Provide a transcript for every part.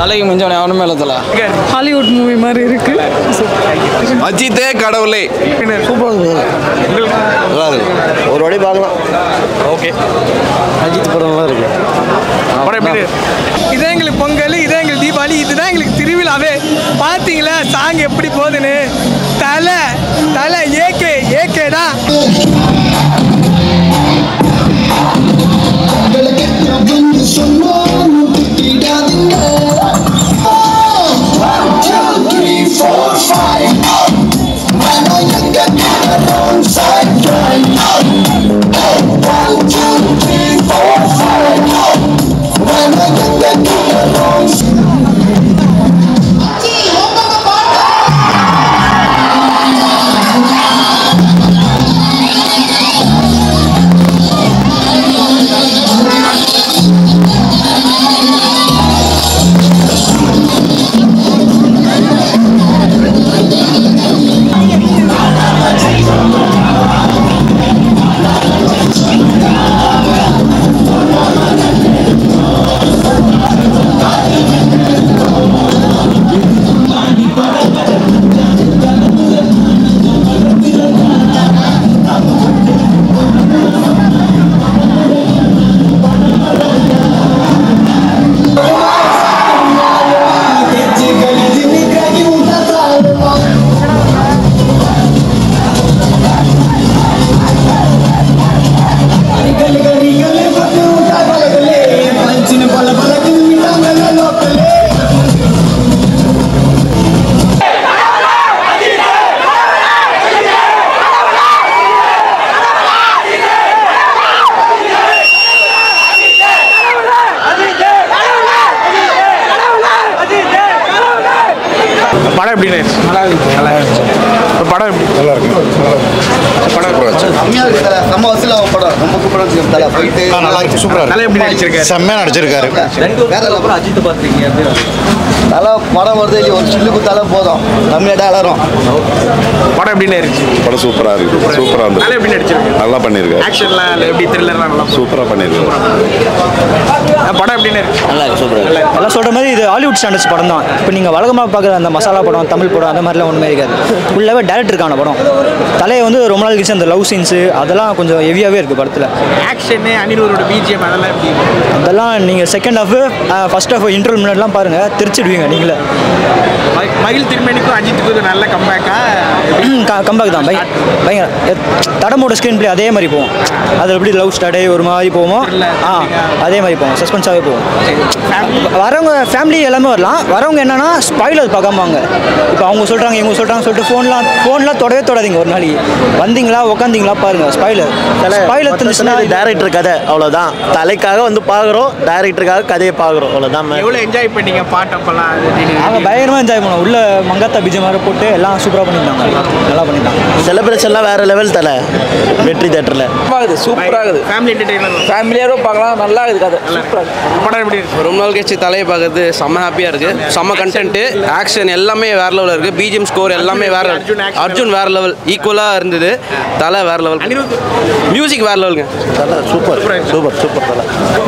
தலைக்கு மிஞ்சவனே அவனுமே இல்லை தலை. ஹாலிவுட் மூவி மாதிரி இருக்கு. அஜித்தே கடவுளே. ஒரு வாட்டி பார்க்கலாம். ஓகே. அஜித் படம்லாம் இருக்கு. இதே எங்களுக்கு பொங்கல், இதே எங்களுக்கு தீபாவளி, இதுதான் எங்களுக்கு திருவிழாவே. பார்த்தீங்களா சாங் எப்படி போகுதுன்னு. தலை தலை ஏகே ஏகே தான். படம் எப்படி நல்லா இருந்துச்சு. படம் எப்படி நல்லா இருக்கு. நம்ம வசூல் படம் ரொம்ப சூப்பராக தலை போயிட்டு நல்லா இருக்கு. சூப்பராக நல்லா எப்படி நடிச்சிருக்காரு. செம்மையாக நடிச்சிருக்காரு. அஜித் பார்த்துருக்கீங்க. நல்லா படம் வருது இல்லையா, ஒரு சில்லு குத்தாலே போதும், கம்மியாக அலரும். படம் எப்படி இருந்துச்சு. படம் சூப்பராக இருக்கு. சூப்பராக இருக்கு. நல்லா எப்படி நடிச்சிருக்காரு. நல்லா பண்ணியிருக்காரு. ஆக்ஷன்லாம் எப்படி த்ரில்லர்லாம் நல்லா சூப்பராக பண்ணியிருக்காரு. படம் எப்படி இருக்கு. நல்லா இருக்கு. சூப்பராக. எல்லாம் சொல்கிற மாதிரி இது ஹாலிவுட் ஸ்டாண்டர்ட்ஸ் படம் தான். இப்போ நீங்கள் வழக்கமாக பார்க்குற அந்த மசாலா படம், தமிழ் படம் அந்த மாதிரிலாம் ஒன்றுமே இருக்காது. ஃபுல்லாகவே டேரக்டருக்கான படம். தலையை வந்து ரொம்ப நாள் கழிச்சு அந்த லவ் சீன்ஸு அதெல்லாம் கொஞ்சம் ஹெவியாகவே இருக்குது படத்தில். ஆக்ஷனு அனிருத்தோட பிஜிஎம் அதெல்லாம் எப்படி. அதெல்லாம் நீங்கள் second half first half interval முன்னாடிலாம் பாருங்கள், திருச்சிடுவீங்க நீங்களே. மகிழ் திருமணிக்கும் அஜித்துக்கும் இது நல்ல கம்பேக்கா. கம்பேக் தான். பயங்கர தடமோட ஸ்க்ரீன் பிளே அதே மாதிரி போவோம். அதில் எப்படி லவ் ஸ்டார்டே ஒரு மாதிரி போவோமோ அதே மாதிரி போவோம். சஸ்பென்ஸாகவே போவோம். வரவங்க ஃபேமிலி எல்லாமே வரலாம். வரவங்க என்னன்னா ஸ்பாயிலர் பார்க்காம வாங்க. இப்போ அவங்க சொல்கிறாங்க இவங்க சொல்கிறாங்க சொல்லிட்டு ஃபோன்லாம் தொடவே தொடாதீங்க. ஒரு நாளைக்கு வந்தீங்களா உட்காந்தீங்களா பாருங்கள். ஸ்பாயிலர் இருந்துச்சுன்னா டேரக்டர் கதை அவ்வளோதான். தலைக்காக வந்து பார்க்குறோம், டேரக்டருக்காக கதையை பார்க்குறோம், அவ்வளோதான். எவ்வளோ என்ஜாய் பண்ணீங்க பாட்டப்பெல்லாம். நாங்கள் பயங்கரமாக என்ஜாய் பண்ணோம். உள்ள மங்காத்தா பிஜிஎம் மாதிரி போட்டு எல்லாம் சூப்பராக பண்ணியிருந்தாங்க. நல்லா பண்ணியிருந்தாங்க. செலிப்ரேஷன்லாம் வேறு லெவல் தலை. வெற்றி தேட்டரில் சூப்பராக இருக்குது. ஃபேமிலி என்டர்டெயின்மெண்ட் ஃபேமிலியாகவும் பார்க்கலாம். நல்லா இருக்குது கதை. படம் எப்படி இருக்கு. ரொம்ப நாள் கழிச்சு தலையை பார்க்கறது செம்ம ஹாப்பியாக இருக்குது. செம்ம கண்டென்ட்டு, ஆக்ஷன் எல்லாமே வேறு லெவலில் இருக்குது. பிஜிஎம் ஸ்கோர் எல்லாமே வேறு. அர்ஜுன் வேறு லெவல் ஈக்குவலாக இருந்தது. தலை வேறு லெவல். மியூசிக் வேறு லெவலுங்க. தலை சூப்பர் சூப்பர் சூப்பர் தலை.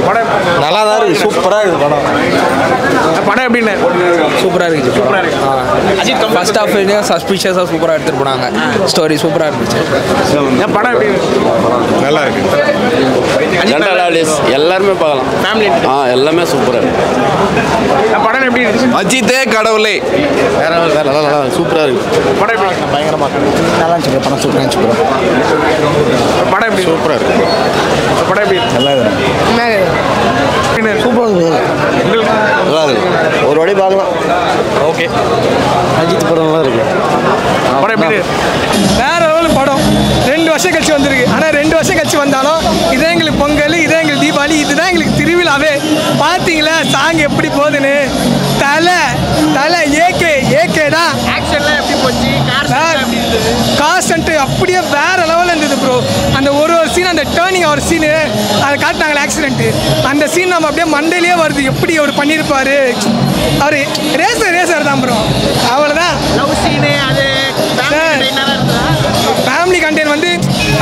படம் நல்லா தான் இருக்குது. சூப்பராக இருக்குது படம். படம் எப்படின்னு சூப்பராக இருக்குது. சூப்பராக இருக்கு. அஜித் ஃபர்ஸ்ட் ஆஃப் சஸ்பிஷியஸாக சூப்பராக எடுத்துகிட்டு போனாங்க. ஸ்டோரி சூப்பராக இருந்துச்சு. படம் எப்படி நல்லா இருக்கு. எல்லாருமே பார்க்கலாம். ஃபேமிலி எல்லாமே சூப்பராக இருக்குது. படம் எப்படி இருந்துச்சு. அஜித்தே கடவுளே. வேற நல்லா சூப்பராக இருக்குது. படம் எப்படி பயங்கரமாக நல்லா இருந்துச்சு. படம் சூப்பராக இருந்துச்சு. படம் எப்படி சூப்பராக இருக்கு. படம் எப்படி நல்லா இருக்குது. சூப்பராக இருக்குது. நல்லா இருக்குது. ஒரு வாட்டி பார்க்கலாம். ஓகே. அஜித் படம்லாம் இருக்குது. படம் எப்படி வேற லெவல் படம். 2 வருஷம் கழிச்சு வந்திருக்கு. ஆனால் 2 வருஷம் கழிச்சு வந்தாலும் இதே எங்களுக்கு பொங்கல், இதே எங்களுக்கு தீபாவளி, இதுதான் எங்களுக்கு திருவிழாவே. பார்த்தீங்களா சாங் எப்படி போகுதுன்னு. தலை தலை ஏகே ஏகே தான். ஆக்ஷன்லாம் எப்படி போச்சு. கான்ஸ்டன்ட் அப்படியே வேற லெவலில் இருந்தது ப்ரோ. அந்த ஒரு சீன், அந்த டேர்னிங் ஒரு சீனு அதை காட்டினாங்களே ஆக்சிடென்ட்டு, அந்த சீன் நம்ம அப்படியே மண்டையிலேயே வருது. எப்படி அவர் பண்ணியிருப்பாரு. அவர் ரேசர் தான் ப்ரோ. அவ்வளோதான். லவ் சீனு அது ஃபேமிலி கண்டென்ட் வந்து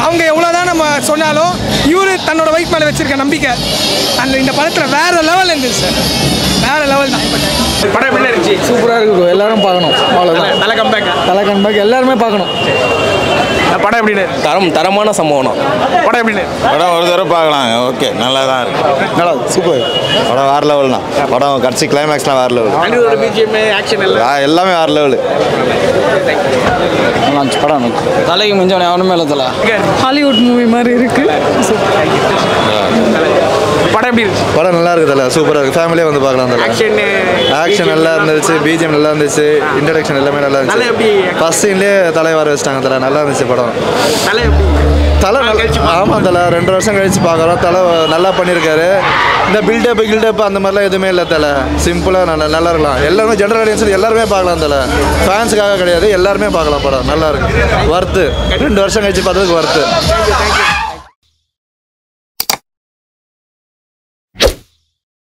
அவங்க எவ்வளோதான் நம்ம சொன்னாலும் இவரு தன்னோட ஒய்ஃப் மேலே வச்சிருக்க நம்பிக்கை அந்த இந்த படத்தில் வேற லெவல் இருந்துச்சு சார். வேற லெவல் தான். படம் எப்படி இருந்துச்சு? சூப்பராக இருக்கு ப்ரோ, எல்லாரும் பார்க்கணும். அவ்வளோதான். நல்ல கம்பேக். தலை கம்பேக் எல்லாருமே பார்க்கணும். படம் எப்படின்னு? தரமான சம்பவம். படம் எப்படின்னு? படம் ஒரு தடவை பார்க்கலாம். ஓகே, நல்லா தான் இருக்கு. நல்லா சூப்பர் படம், வேறு லெவல் தான் படம். கடைசி கிளைமேக்ஸ்லாம் வேறு லெவல். அனிருத்தோட பிஜிஎம் ஆக்ஷன் எல்லாம் எல்லாமே வேறு லெவலு. படம் தலைக்கு மிஞ்சவனே அவனுமே இல்லை தலை. ஹாலிவுட் மூவி மாதிரி இருக்கு. படம் எப்படி இருந்துச்சு? படம் நல்லா இருக்குது தலை, சூப்பராக இருக்குது. ஃபேமிலியே வந்து பார்க்கலாம் தலை. ஆக்ஷன் நல்லா இருந்துச்சு, பிஜிஎம் நல்லா இருந்துச்சு, இன்ட்ரடக்ஷன் எல்லாமே நல்லா இருந்துச்சு. ஃபர்ஸ்ட் சீன்லேயே தலை வர வச்சிட்டாங்க தலை, நல்லா இருந்துச்சு படம். தலை ஆமாம் தலை, 2 வருஷம் கழிச்சு பார்க்குறோம். தலை நல்லா பண்ணியிருக்காரு. இந்த பில்டப் அந்த மாதிரிலாம் எதுவுமே இல்லை தலை. சிம்பிளாக நல்லா இருக்கலாம். எல்லாருமே ஜென்ரல் ஆடியன்ஸ் எல்லாருமே பார்க்கலாம் தலை. ஃபேன்ஸுக்காக கிடையாது, எல்லாருமே பார்க்கலாம். படம் நல்லா இருக்கு, ஒர்த்து. 2 வருஷம் கழிச்சு பார்த்ததுக்கு ஒர்த்து.